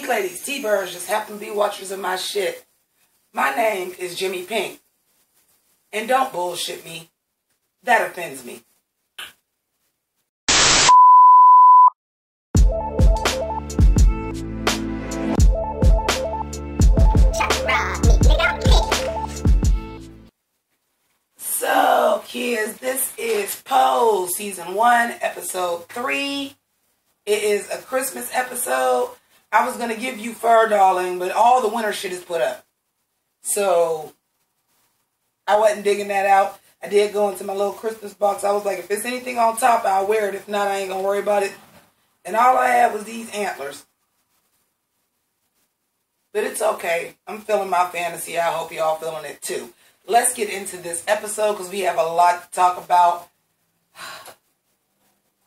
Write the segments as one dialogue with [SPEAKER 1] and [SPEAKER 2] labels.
[SPEAKER 1] Pink ladies, T-birds, just happen to be watchers of my shit. My name is JImmiPynk. And don't bullshit me. That offends me. So, kids, this is Pose, Season 1, Episode 3. It is a Christmas episode. I was going to give you Fur Darling, but all the winter shit is put up. So, I wasn't digging that out. I did go into my little Christmas box. I was like, if there's anything on top, I'll wear it. If not, I ain't going to worry about it. And all I had was these antlers. But it's okay. I'm feeling my fantasy. I hope y'all feeling it too. Let's get into this episode because we have a lot to talk about.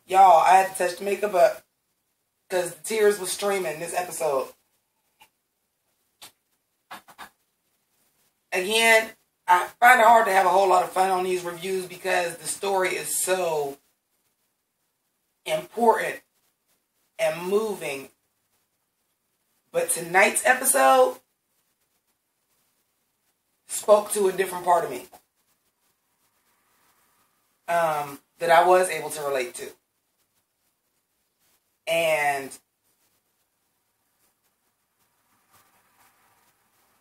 [SPEAKER 1] Y'all, I had to touch the makeup up because the tears were streaming this episode. Again, I find it hard to have a whole lot of fun on these reviews because the story is so important and moving. But tonight's episode spoke to a different part of me that I was able to relate to. And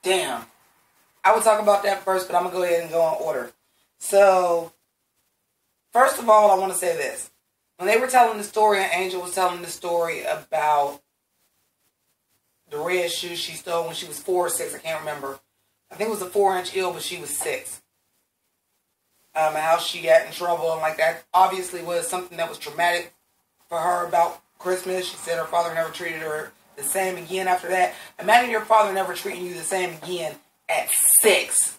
[SPEAKER 1] damn, I will talk about that first, but I'm going to go ahead and go in order. So, first of all, I want to say this. When they were telling the story, and Angel was telling the story about the red shoes she stole when she was 4 or 6, I can't remember. I think it was a 4-inch heel, but she was 6. And how she got in trouble and like that obviously was something that was traumatic for her about Christmas. She said her father never treated her the same again after that. Imagine your father never treating you the same again at 6.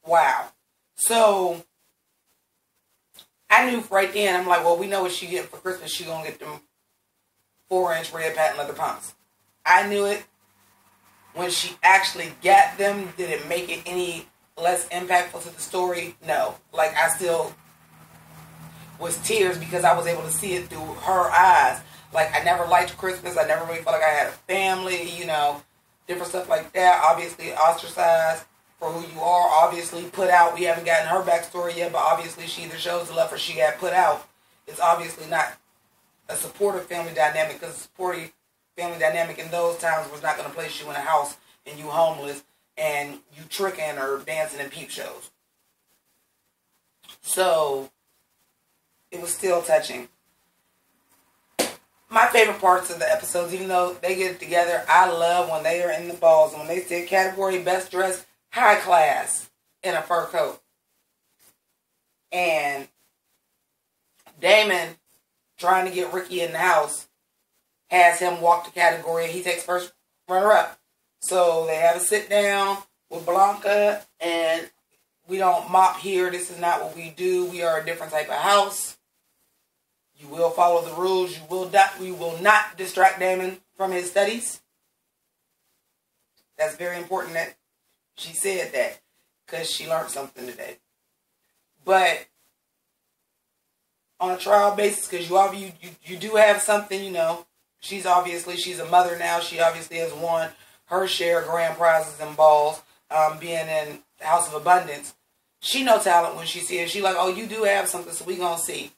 [SPEAKER 1] Wow. So, I knew right then, I'm like, well, we know what she getting for Christmas. She gonna get them 4-inch red patent leather pumps. I knew it. When she actually got them, did it make it any less impactful to the story? No. Like, I still was tears because I was able to see it through her eyes. Like, I never liked Christmas. I never really felt like I had a family, you know, different stuff like that. Obviously ostracized for who you are. Obviously put out. We haven't gotten her backstory yet, but obviously she either shows the love or she got put out. It's obviously not a supportive family dynamic, because a supportive family dynamic in those times was not going to place you in a house and you homeless and you tricking or dancing in peep shows. So, it was still touching. My favorite parts of the episodes, even though they get it together, I love when they are in the balls. And when they say category best dressed, high class in a fur coat. And Damon, trying to get Ricky in the house, has him walk the category and he takes first runner-up. So they have a sit-down with Blanca, and we don't mop here. This is not what we do. We are a different type of house. You will follow the rules. We will not distract Damon from his studies. That's very important that she said that, because she learned something today. But on a trial basis, because you do have something, you know. She's a mother now. She obviously has won her share of grand prizes and balls, being in the House of Abundance. She no talent when she sees it. She like, oh, you do have something, so we gonna see.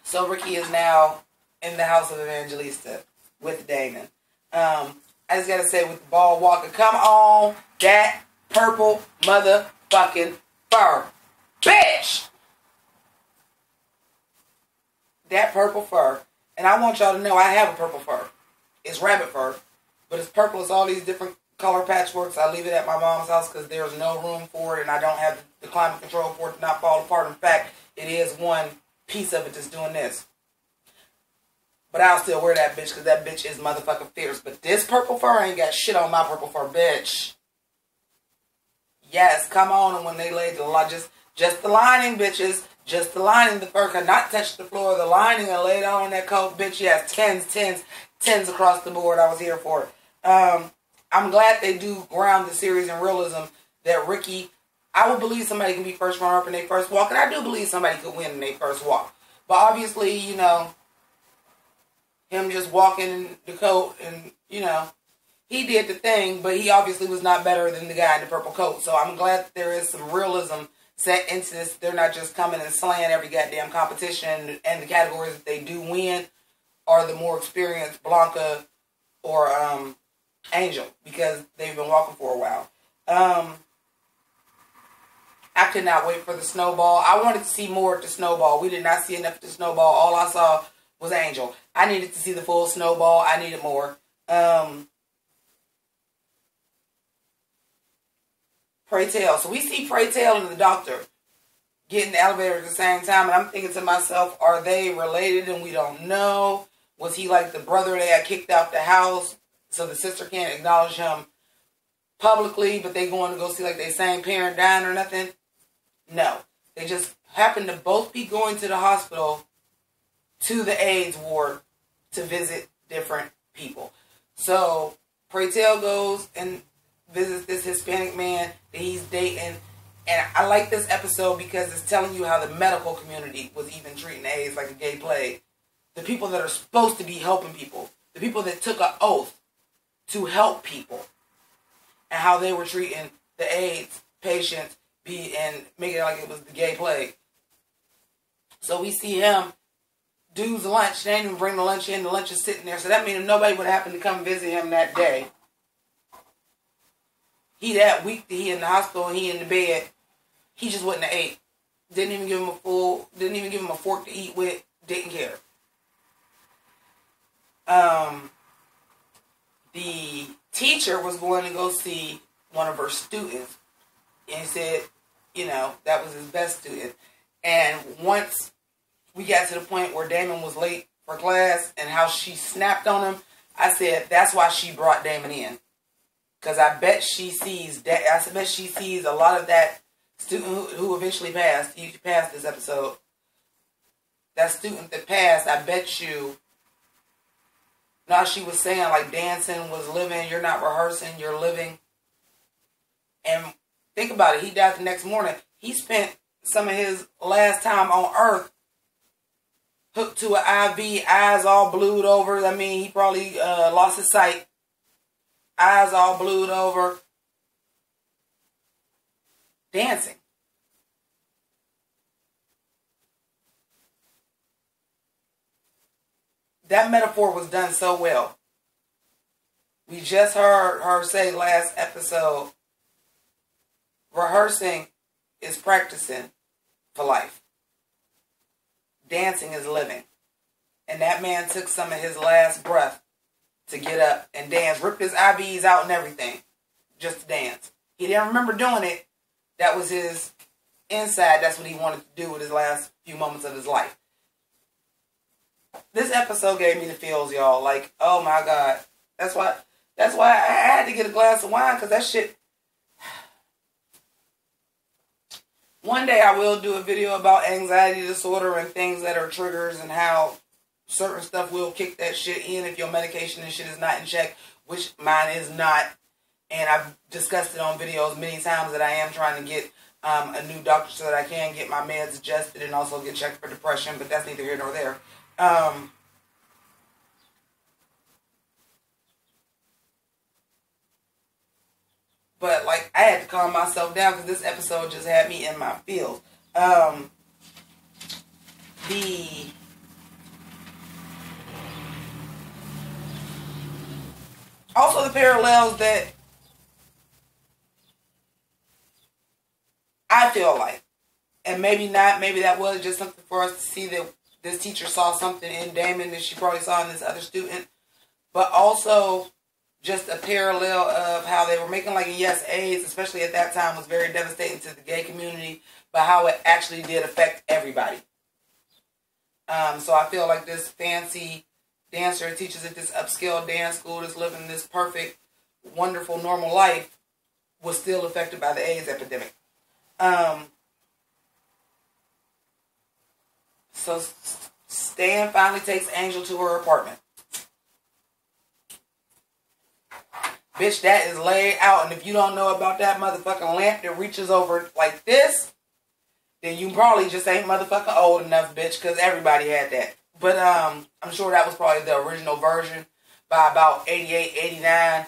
[SPEAKER 1] So Ricky is now in the House of Evangelista with Damon. I just gotta say, with the ball walker, come on, that purple motherfucking fur, bitch. That purple fur. And I want y'all to know I have a purple fur. It's rabbit fur. But it's purple. It's all these different color patchworks. I leave it at my mom's house because there's no room for it. And I don't have the climate control for it to not fall apart. In fact, it is one piece of it that's doing this. But I'll still wear that bitch because that bitch is motherfucking fierce. But this purple fur ain't got shit on my purple fur, bitch. Yes, come on. And when they laid the line, just the lining, bitches. Just the lining, the fur could not touch the floor. The lining and laid on that coat, bitch. Yes, tens across the board. I was here for it. I'm glad they do ground the series in realism. That Ricky, I would believe somebody can be first runner up in their first walk, and I do believe somebody could win in their first walk. But obviously, you know, him just walking the coat and, you know, he did the thing, but he obviously was not better than the guy in the purple coat. So I'm glad that there is some realism set into this. They're not just coming and slaying every goddamn competition, and the categories that they do win are the more experienced Blanca or Angel, because they've been walking for a while. I could not wait for the snowball. I wanted to see more of the snowball. We did not see enough of the snowball. All I saw was Angel. I needed to see the full snowball. I needed more. Pray Tell. So we see Pray Tell and the doctor get in the elevator at the same time. And I'm thinking to myself, are they related and we don't know? Was he like the brother that got kicked out the house so the sister can't acknowledge him publicly, but they going to go see like their same parent dying or nothing? No. They just happen to both be going to the hospital to the AIDS ward to visit different people. So Pray Tell goes and visits this Hispanic man that he's dating. And I like this episode because it's telling you how the medical community was even treating AIDS like a gay plague. The people that are supposed to be helping people. The people that took an oath to help people. And how they were treating the AIDS patients and making it like it was the gay plague. So we see him dude's lunch. They didn't even bring the lunch in. The lunch is sitting there. So that means if nobody would happen to come visit him that day, he that week that he in the hospital and he in the bed, he just wouldn't have ate. Didn't even give him a fork to eat with. Didn't care. The teacher was going to go see one of her students. And he said, you know, that was his best student. And once we got to the point where Damon was late for class and how she snapped on him, I said, that's why she brought Damon in. Because I bet she sees a lot of that student who eventually passed. He passed this episode. That student that passed, I bet you, now she was saying like dancing was living, you're not rehearsing, you're living. And think about it, he died the next morning. He spent some of his last time on earth hooked to an IV, eyes all blued over. I mean, he probably lost his sight. Eyes all blued over. Dancing. That metaphor was done so well. We just heard her say last episode, rehearsing is practicing for life. Dancing is living. And that man took some of his last breath to get up and dance. Ripped his IVs out and everything. Just to dance. He didn't remember doing it. That was his inside. That's what he wanted to do with his last few moments of his life. This episode gave me the feels, y'all. Like, oh my God. That's why I had to get a glass of wine, because that shit. One day I will do a video about anxiety disorder and things that are triggers and how certain stuff will kick that shit in if your medication and shit is not in check, which mine is not. And I've discussed it on videos many times that I am trying to get a new doctor so that I can get my meds adjusted and also get checked for depression, but that's neither here nor there. But like, I had to calm myself down because this episode just had me in my feels. Also the parallels that I feel like, and maybe not, maybe that was just something for us to see, that this teacher saw something in Damon that she probably saw in this other student, but also just a parallel of how they were making like, yes, AIDS, especially at that time, was very devastating to the gay community, but how it actually did affect everybody. So I feel like this fancy dancer teaches at this upscale dance school that's living this perfect, wonderful, normal life was still affected by the AIDS epidemic. So Stan finally takes Angel to her apartment. Bitch, that is laid out. And if you don't know about that motherfucking lamp that reaches over like this, then you probably just ain't motherfucking old enough, bitch, because everybody had that. But I'm sure that was probably the original version by about 88, 89.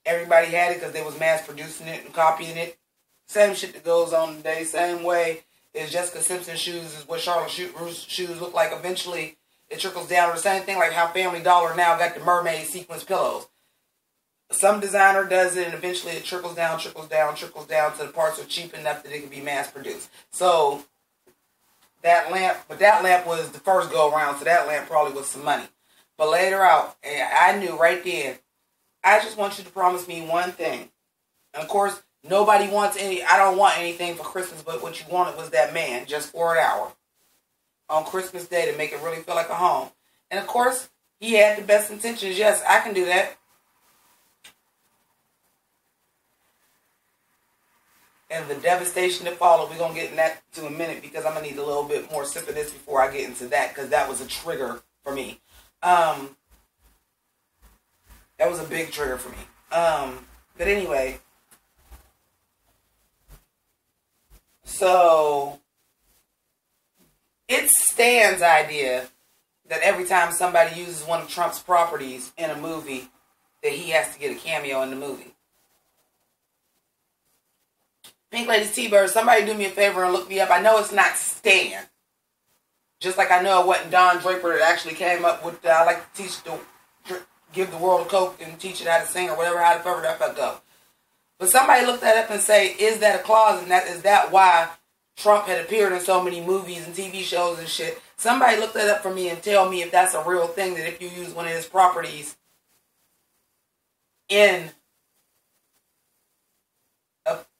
[SPEAKER 1] Everybody had it because they was mass producing it and copying it. Same shit that goes on today. Same way as Jessica Simpson's shoes is what Charlotte Ruse's shoes look like. Eventually, it trickles down to the same thing like how Family Dollar now got the mermaid sequence pillows. Some designer does it, and eventually it trickles down to the parts are cheap enough that it can be mass produced. So that lamp was the first go around, so that lamp probably was some money. But later out, I knew right then, I just want you to promise me one thing. And of course, nobody wants I don't want anything for Christmas, but what you wanted was that man, just for an hour. On Christmas Day to make it really feel like a home. And of course, he had the best intentions. Yes, I can do that. And the devastation that followed, we're going to get in that to a minute because I'm going to need a little bit more sip of this before I get into that because that was a trigger for me. That was a big trigger for me. But anyway. So, it's Stan's idea that every time somebody uses one of Trump's properties in a movie, that he has to get a cameo in the movie. Pink Ladies T-Bird, somebody do me a favor and look me up. I know it's not Stan. Just like I know it wasn't Don Draper that actually came up with, I like to give the world a Coke and teach it how to sing or whatever, how to cover that fuck up. But somebody look that up and say, is that a clause? And is that why Trump had appeared in so many movies and TV shows and shit? Somebody look that up for me and tell me if that's a real thing, that if you use one of his properties in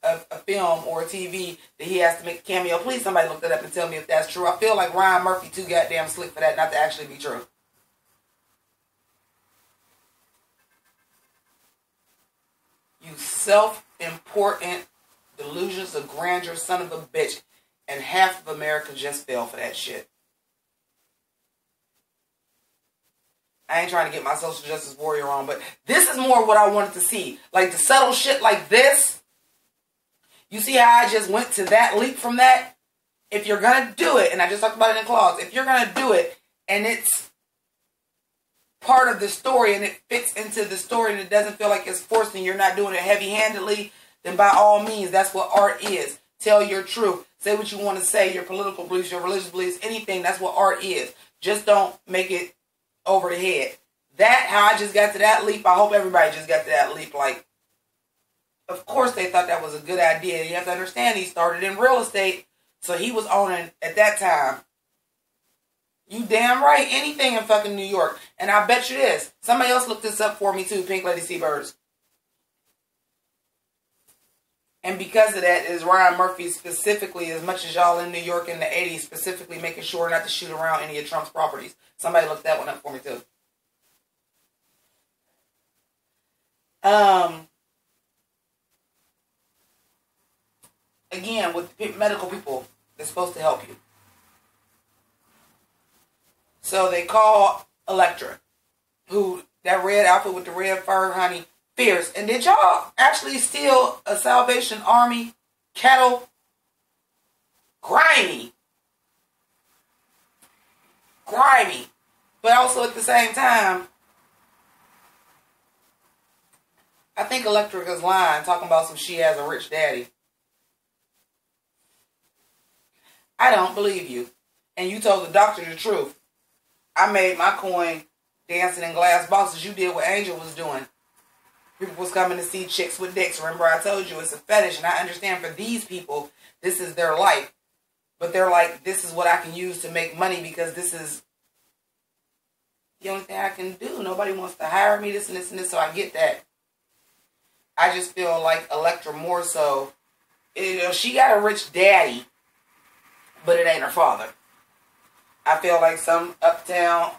[SPEAKER 1] a film or a TV, that he has to make a cameo. Please, somebody look that up and tell me if that's true. I feel like Ryan Murphy too goddamn slick for that not to actually be true. You self-important delusions of grandeur son of a bitch. And half of America just fell for that shit. I ain't trying to get my social justice warrior on, but this is more what I wanted to see. Like the subtle shit like this. You see how I just went to that leap from that? If you're going to do it, and I just talked about it in clause, if you're going to do it, and it's part of the story, and it fits into the story, and it doesn't feel like it's forced, and you're not doing it heavy-handedly, then by all means, that's what art is. Tell your truth. Say what you want to say, your political beliefs, your religious beliefs, anything. That's what art is. Just don't make it over the head. That, how I just got to that leap, I hope everybody just got to that leap. Like, of course they thought that was a good idea. You have to understand, he started in real estate, so he was owning, at that time, you damn right, anything in fucking New York. And I bet you this. Somebody else looked this up for me too, Pink Lady Seabirds. And because of that is Ryan Murphy specifically, as much as y'all in New York in the 80s, specifically making sure not to shoot around any of Trump's properties. Somebody looked that one up for me too. Again, with the medical people, they're supposed to help you. So they call Electra, who, that red outfit with the red fur, honey, fierce. And did y'all actually steal a Salvation Army kettle? Grimy. Grimy. But also at the same time, I think Electra is lying, talking about some she has a rich daddy. I don't believe you. And you told the doctor the truth. I made my coin dancing in glass boxes. You did what Angel was doing. People was coming to see chicks with dicks. Remember I told you it's a fetish. And I understand for these people, this is their life. But they're like, this is what I can use to make money because this is the only thing I can do. Nobody wants to hire me, this and this and this. So I get that. I just feel like Electra more so. She got a rich daddy, but it ain't her father. I feel like some uptown,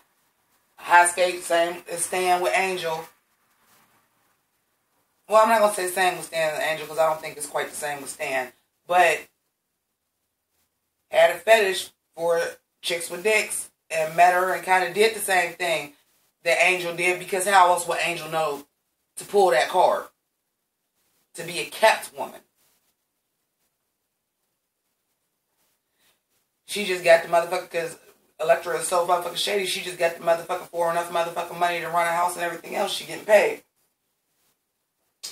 [SPEAKER 1] high skate, same as Stan with Angel. Well, I'm not going to say same with Stan and Angel because I don't think it's quite the same with Stan. But had a fetish for chicks with dicks and met her and kind of did the same thing that Angel did because how else would Angel know to pull that card? To be a kept woman. She just got the motherfucker, because Electra is so motherfucking shady, she just got the motherfucker for enough motherfucking money to run a house and everything else. She getting paid.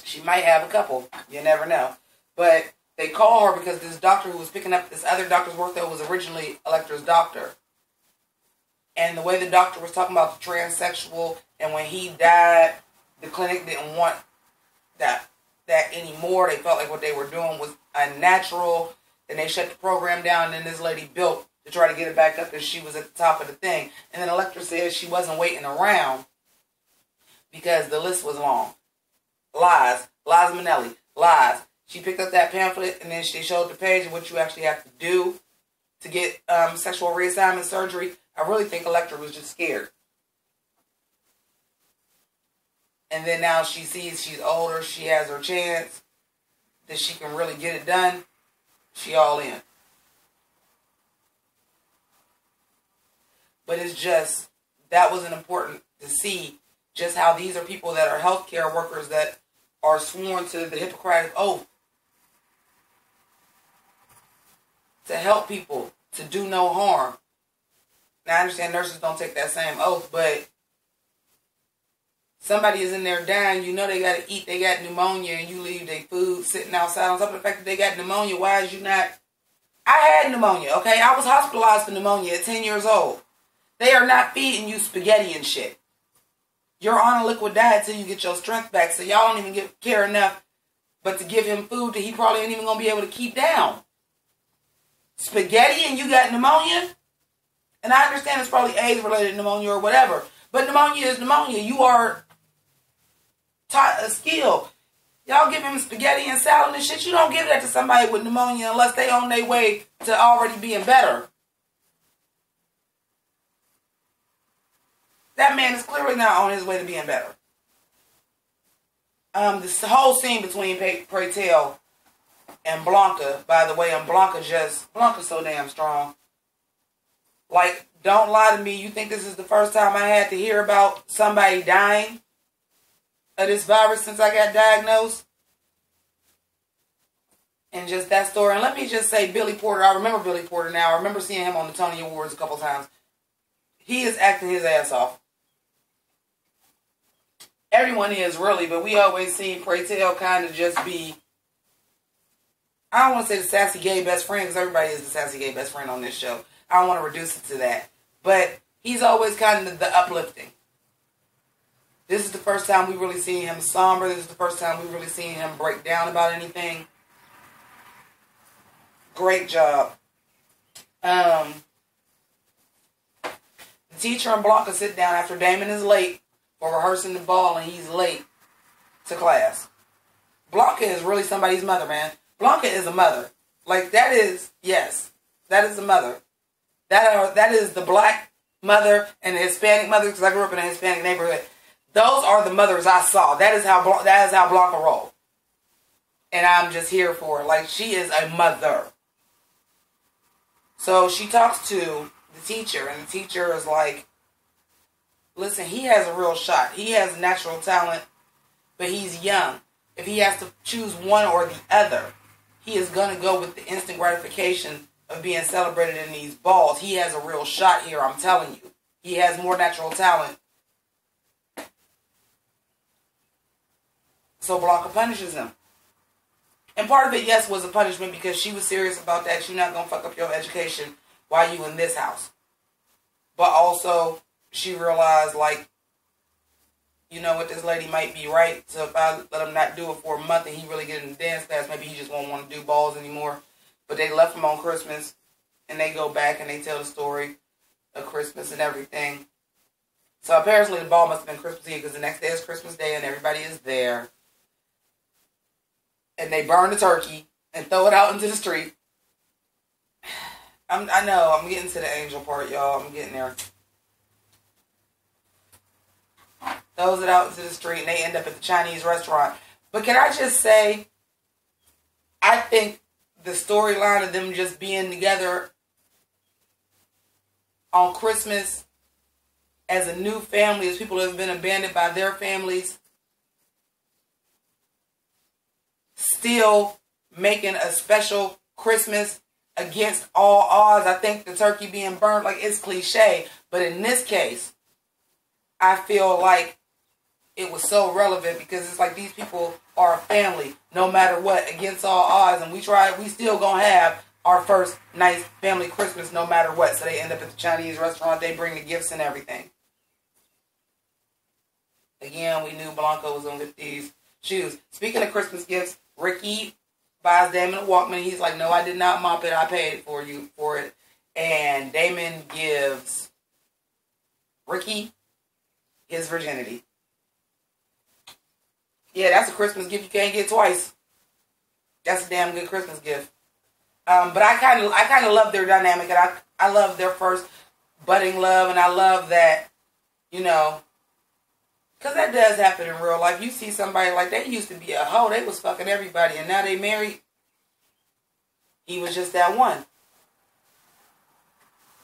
[SPEAKER 1] She might have a couple. You never know. But they call her because this doctor who was picking up this other doctor's work that was originally Electra's doctor. And the way the doctor was talking about the transsexual, and when he died, the clinic didn't want that anymore. They felt like what they were doing was unnatural. Then they shut the program down, and then this lady built to try to get it back up because she was at the top of the thing. And then Electra said she wasn't waiting around because the list was long. Lies. Liza Minnelli. Lies. She picked up that pamphlet, and then she showed the page of what you actually have to do to get sexual reassignment surgery. I really think Electra was just scared. And then now she sees she's older, she has her chance, that she can really get it done. She all in. But it's just, that wasn't important to see just how these are people that are healthcare workers that are sworn to the Hippocratic Oath to help people, to do no harm. Now, I understand nurses don't take that same oath, but somebody is in there dying, you know they got to eat, they got pneumonia, and you leave their food sitting outside. On top of the fact that they got pneumonia, why is you not... I had pneumonia, okay? I was hospitalized for pneumonia at 10 years old. They are not feeding you spaghetti and shit. You're on a liquid diet till you get your strength back, so y'all don't even care enough but to give him food that he probably ain't even going to be able to keep down. Spaghetti and you got pneumonia? And I understand it's probably AIDS-related pneumonia or whatever. But pneumonia is pneumonia. You are taught a skill. Y'all give him spaghetti and salad and shit. You don't give that to somebody with pneumonia unless they on their way to already being better. That man is clearly not on his way to being better. This whole scene between Pray Tell and Blanca, by the way, and Blanca's so damn strong. Like, don't lie to me. You think this is the first time I had to hear about somebody dying of this virus since I got diagnosed? And just that story. And let me just say, Billy Porter, I remember Billy Porter now. I remember seeing him on the Tony Awards a couple times. He is acting his ass off. Everyone is, really, but we always seen Pray Tell kind of just be, I don't want to say the sassy gay best friend, because everybody is the sassy gay best friend on this show. I don't want to reduce it to that. But he's always kind of the uplifting. This is the first time we really seen him somber. This is the first time we really seen him break down about anything. Great job. The teacher and Blanca sit down after Damon is late for rehearsing the ball, and he's late to class. Blanca is really somebody's mother, man. Blanca is a mother. Like, that is, yes, that is a mother. That is the black mother and the Hispanic mother, because I grew up in a Hispanic neighborhood. Those are the mothers I saw. That is how Blanca rolled. And I'm just here for it. Like, she is a mother. So she talks to the teacher, and the teacher is like, listen, he has a real shot. He has natural talent, but he's young. If he has to choose one or the other, he is going to go with the instant gratification of being celebrated in these balls. He has a real shot here, I'm telling you. He has more natural talent. So Blanca punishes him. And part of it, yes, was a punishment because she was serious about that. You're not going to fuck up your education while you in this house. But also, she realized, like, you know what, this lady might be right. So if I let him not do it for a month and he really get in the dance class, maybe he just won't want to do balls anymore. But they left him on Christmas, and they go back and they tell the story of Christmas and everything. So apparently the ball must have been Christmas Eve, because the next day is Christmas Day and everybody is there. And they burn the turkey and throw it out into the street. I know, I'm getting to the angel part, y'all. I'm getting there. Throws it out into the street, and they end up at the Chinese restaurant. But can I just say, I think the storyline of them just being together on Christmas as a new family, as people have been abandoned by their families, still making a special Christmas, against all odds. I think the turkey being burned, like, it's cliche. But in this case, I feel like it was so relevant because it's like these people are a family no matter what, against all odds. And we still gonna have our first nice family Christmas no matter what. So they end up at the Chinese restaurant. They bring the gifts and everything. Again, we knew Blanco was going to get these shoes. Speaking of Christmas gifts, Ricky buys Damon a Walkman. He's like, no, I did not mop it. I paid for it. And Damon gives Ricky his virginity. Yeah, that's a Christmas gift you can't get twice. That's a damn good Christmas gift. But I kind of love their dynamic, and I love their first budding love, and I love that, you know, because that does happen in real life. You see somebody like, they used to be a hoe, they was fucking everybody, and now they married. He was just that one.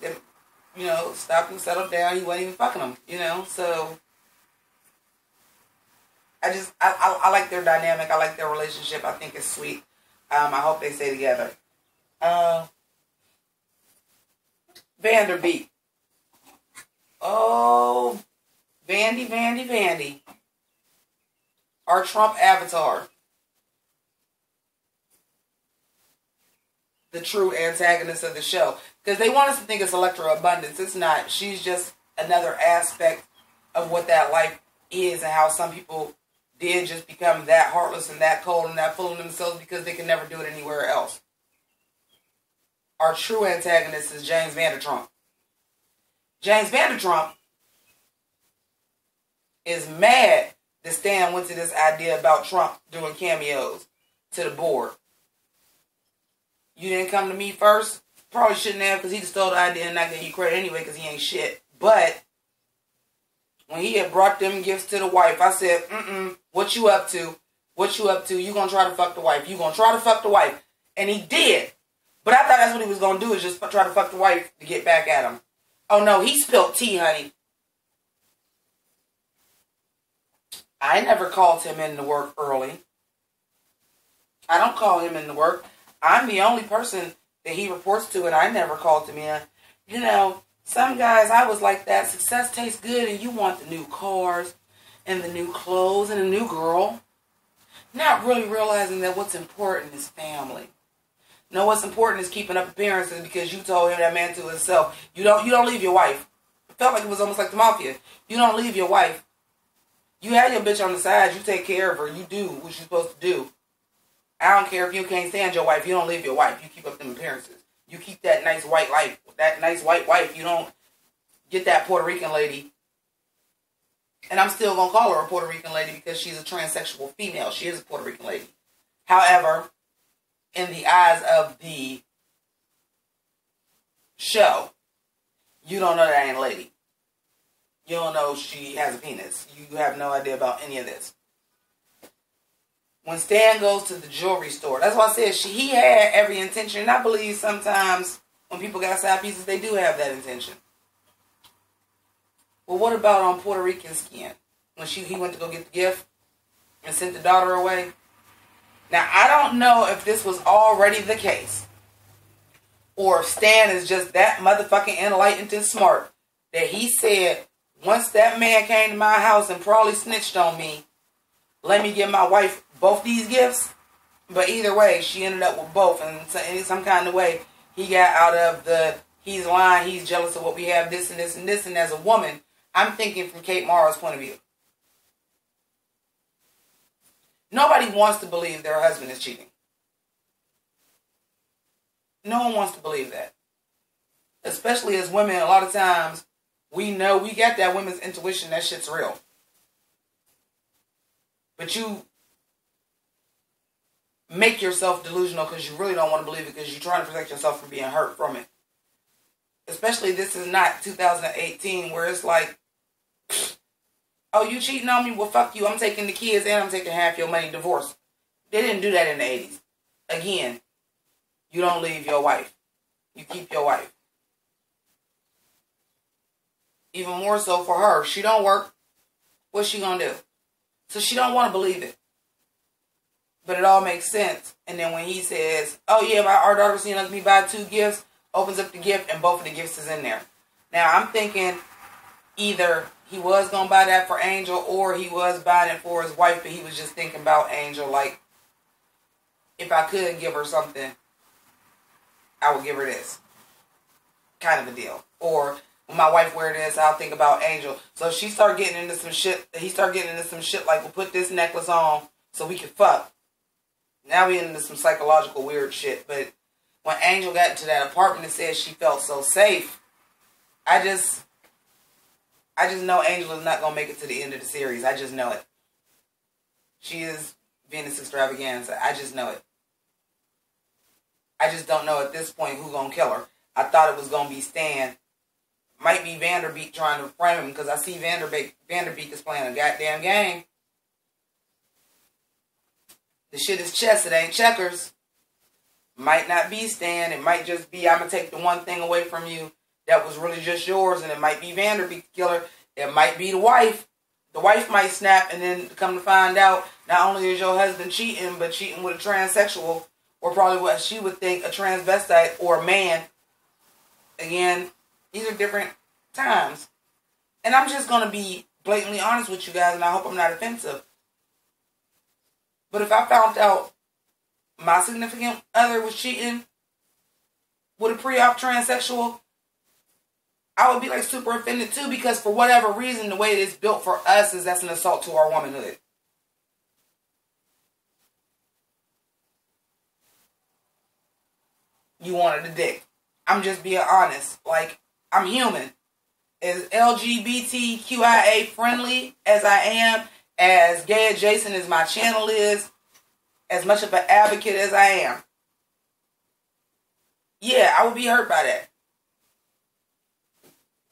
[SPEAKER 1] Then, you know, stopped and settled down. He wasn't even fucking them, you know. So I like their dynamic. I like their relationship. I think it's sweet. I hope they stay together. Vanderbeek. Oh, Vandy. Our Trump avatar. The true antagonist of the show. Because they want us to think it's Electra Abundance. It's not. She's just another aspect of what that life is and how some people did just become that heartless and that cold and that full of themselves because they can never do it anywhere else. Our true antagonist is James Vandertrump. James Vandertrump is mad that Stan went to this idea about Trump doing cameos to the board. You didn't come to me first? Probably shouldn't have, because he just stole the idea and not gave you credit anyway because he ain't shit. But when he had brought them gifts to the wife, I said, what you up to? What you up to? You gonna try to fuck the wife. You gonna try to fuck the wife. And he did. But I thought that's what he was gonna do, is just try to fuck the wife to get back at him. Oh no, he spilled tea, honey. I never called him in to work early. I don't call him in to work. I'm the only person that he reports to, and I never called him in. You know, some guys, I was like that. Success tastes good, and you want the new cars, and the new clothes, and a new girl. Not really realizing that what's important is family. No, what's important is keeping up appearances because you told him, that man, to himself. You don't leave your wife. It felt like it was almost like the mafia. You don't leave your wife. You have your bitch on the side. You take care of her. You do what you're supposed to do. I don't care if you can't stand your wife. You don't leave your wife. You keep up them appearances. You keep that nice white life. That nice white wife. You don't get that Puerto Rican lady. And I'm still going to call her a Puerto Rican lady because she's a transsexual female. She is a Puerto Rican lady. However, in the eyes of the show, you don't know that ain't a lady. You don't know she has a penis. You have no idea about any of this. When Stan goes to the jewelry store, that's why I said he had every intention. And I believe sometimes when people got side pieces, they do have that intention. Well, what about on Puerto Rican skin? When he went to go get the gift and sent the daughter away? Now, I don't know if this was already the case, or if Stan is just that motherfucking enlightened and smart that he said, once that man came to my house and probably snitched on me, let me give my wife both these gifts. But either way, she ended up with both. And in some kind of way, he got out of the, he's lying, he's jealous of what we have, this and this and this. And as a woman, I'm thinking from Kate Mara's point of view. Nobody wants to believe their husband is cheating. No one wants to believe that. Especially as women, a lot of times, we know, we get that women's intuition, that shit's real. But you make yourself delusional because you really don't want to believe it because you're trying to protect yourself from being hurt from it. Especially this is not 2018 where it's like, oh, you cheating on me? Well, fuck you. I'm taking the kids and I'm taking half your money. Divorce. They didn't do that in the 80s. Again, you don't leave your wife. You keep your wife. Even more so for her. She don't work. What's she going to do? So she don't want to believe it. But it all makes sense. And then when he says, oh yeah, our daughter seen me buy 2 gifts, opens up the gift, and both of the gifts is in there. Now, I'm thinking either he was going to buy that for Angel or he was buying it for his wife, but he was just thinking about Angel. Like, if I could give her something, I would give her this. Kind of a deal. Or when my wife wear this, I'll think about Angel. So she started getting into some shit. He started getting into some shit like, we'll put this necklace on so we can fuck. Now we into some psychological weird shit. But when Angel got into that apartment and said she felt so safe, I just know Angel is not going to make it to the end of the series. I just know it. She is Venus Extravaganza. I just know it. I just don't know at this point who's going to kill her. I thought it was going to be Stan. Might be Vanderbeek trying to frame him because I see Vanderbeek is playing a goddamn game. The shit is chess. It ain't checkers. Might not be Stan. It might just be, I'm going to take the one thing away from you that was really just yours, and it might be Vanderbeek killer. It might be the wife. The wife might snap, and then come to find out, not only is your husband cheating, but cheating with a transsexual, or probably what she would think, a transvestite or a man. Again, these are different times. And I'm just going to be blatantly honest with you guys, and I hope I'm not offensive. But if I found out my significant other was cheating with a pre-op transsexual, I would be like super offended too, because for whatever reason, the way it is built for us is that's an assault to our womanhood. You wanted a dick. I'm just being honest. Like, I'm human. As LGBTQIA friendly as I am, as gay adjacent as my channel is, as much of an advocate as I am, yeah, I would be hurt by that.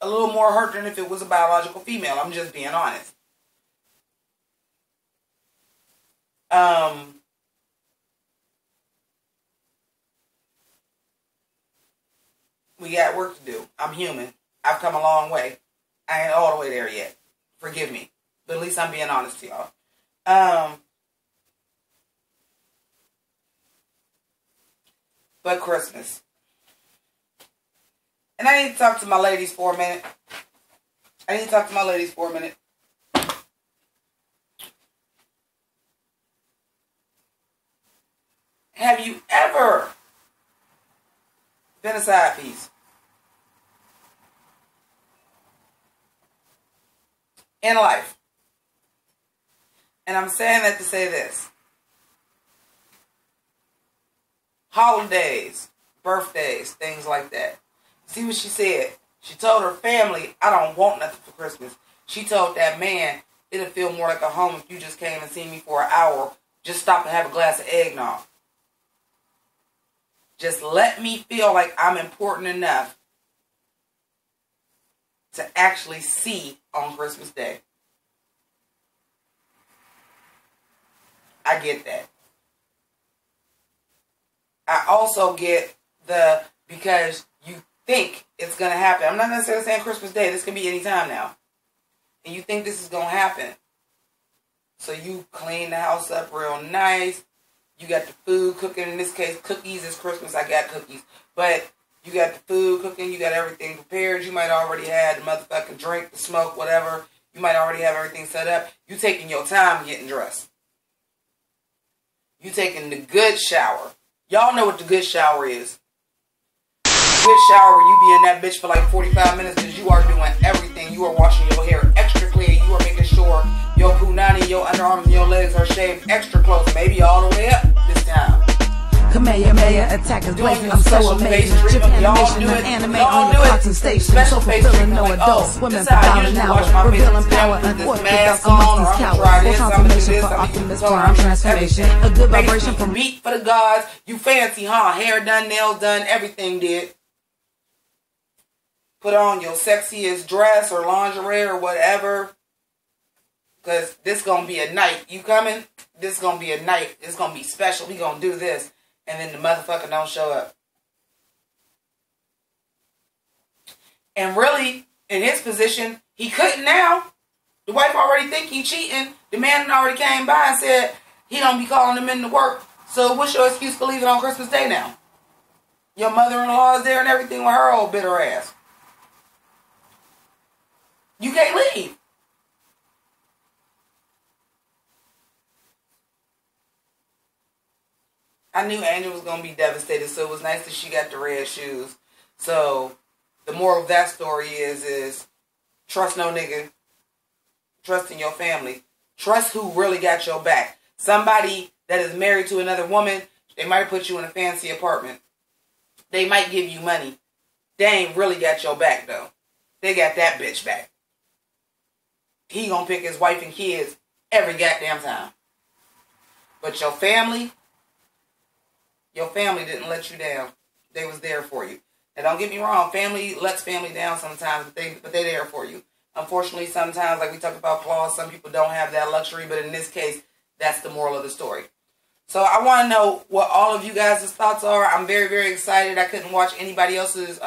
[SPEAKER 1] A little more hurt than if it was a biological female. I'm just being honest. We got work to do. I'm human. I've come a long way. I ain't all the way there yet. Forgive me. But at least I'm being honest to y'all. But Christmas. And I need to talk to my ladies for a minute. Have you ever been a side piece? In life. And I'm saying that to say this. Holidays, birthdays, things like that. See what she said? She told her family, I don't want nothing for Christmas. She told that man, it'll feel more like a home if you just came and see me for an hour. Just stop and have a glass of eggnog. Just let me feel like I'm important enough to actually see on Christmas Day. I get that. I also get because you think it's going to happen. I'm not necessarily saying Christmas Day. This can be any time now. And you think this is going to happen. So you clean the house up real nice. You got the food cooking. In this case, cookies is Christmas. I got cookies. But you got the food cooking. You got everything prepared. You might already have the motherfucking drink, the smoke, whatever. You might already have everything set up. You taking your time getting dressed. You taking the good shower. Y'all know what the good shower is. Good shower where you be in that bitch for like 45 minutes because you are doing everything. You are washing your hair extra clean. You are making sure your punani, your underarms, and your legs are shaved extra close. Maybe all the way up this time.
[SPEAKER 2] Kamehameha attackers blazing, I'm so amazing. Chip animation and anime on your clocks and stations. So fulfilling, no adults, women for about an hour. Revealing power and forth without some monkeys cowards. More confirmation for optimism, for our transformation. A good vibration from
[SPEAKER 1] beat for the gods. You fancy, huh? Hair done, nails done, everything did. Put on your sexiest dress or lingerie or whatever. Because this going to be a night. You coming? This going to be a night. It's going to be special. We going to do this. And then the motherfucker don't show up. And really, in his position, he couldn't now. The wife already think he cheating. The man already came by and said He don't be calling them in to work. So what's your excuse for leaving on Christmas Day now? Your mother-in-law is there and everything with her old bitter ass. You can't leave. I knew Angel was going to be devastated, so it was nice that she got the red shoes. So the moral of that story is trust no nigga. Trust in your family. Trust who really got your back. Somebody that is married to another woman, they might put you in a fancy apartment. They might give you money. They ain't really got your back, though. They got that bitch back. He gonna pick his wife and kids every goddamn time. But your family didn't let you down. They was there for you. Now, don't get me wrong. Family lets family down sometimes, but they're there for you. Unfortunately, sometimes, like we talked about claws, some people don't have that luxury. But in this case, that's the moral of the story. So I want to know what all of you guys' thoughts are. I'm very, very excited. I couldn't watch anybody else's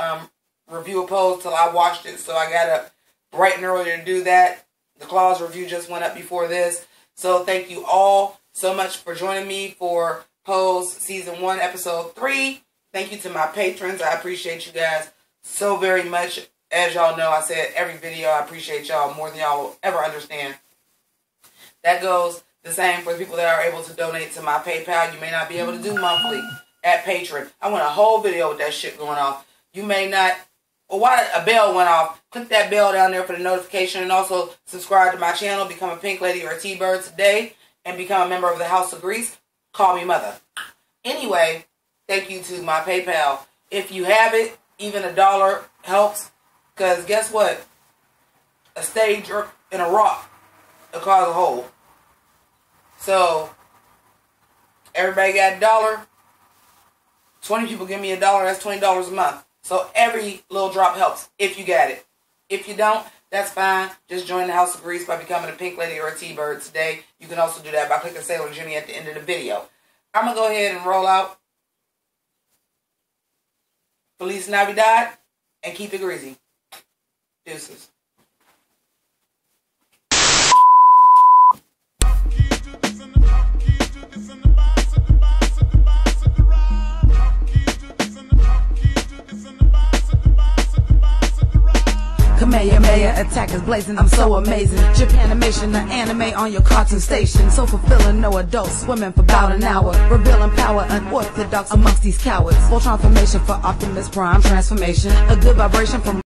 [SPEAKER 1] review of Pose till I watched it. So I got up bright and early to do that. The Claws review just went up before this. So thank you all so much for joining me for Pose Season 1, Episode 3. Thank you to my patrons. I appreciate you guys so very much. As y'all know, I said every video, I appreciate y'all more than y'all will ever understand. That goes the same for the people that are able to donate to my PayPal. You may not be able to do monthly at Patreon. I want a whole video with that shit going off. You may not. Well, why a bell went off? Click that bell down there for the notification, and also subscribe to my channel. Become a Pink Lady or a T-Bird today, and become a member of the House of Grease. Call me mother. Anyway, thank you to my PayPal. If you have it, even $1 helps. Because guess what? A stage in a rock will cause a hole. So, everybody got $1. 20 people give me $1. That's $20 a month. So, every little drop helps if you got it. If you don't, that's fine. Just join the House of Grease by becoming a Pink Lady or a T-Bird today. You can also do that by clicking Sailor Jimmy at the end of the video. I'm going to go ahead and roll out. Feliz Navidad. And keep it greasy. Deuces.
[SPEAKER 2] Kamehameha attackers blazing, I'm so amazing. Japanimation, the anime on your cartoon station. So fulfilling, no adults swimming for about an hour. Revealing power, unorthodox amongst these cowards. Full transformation for Optimus Prime transformation. A good vibration from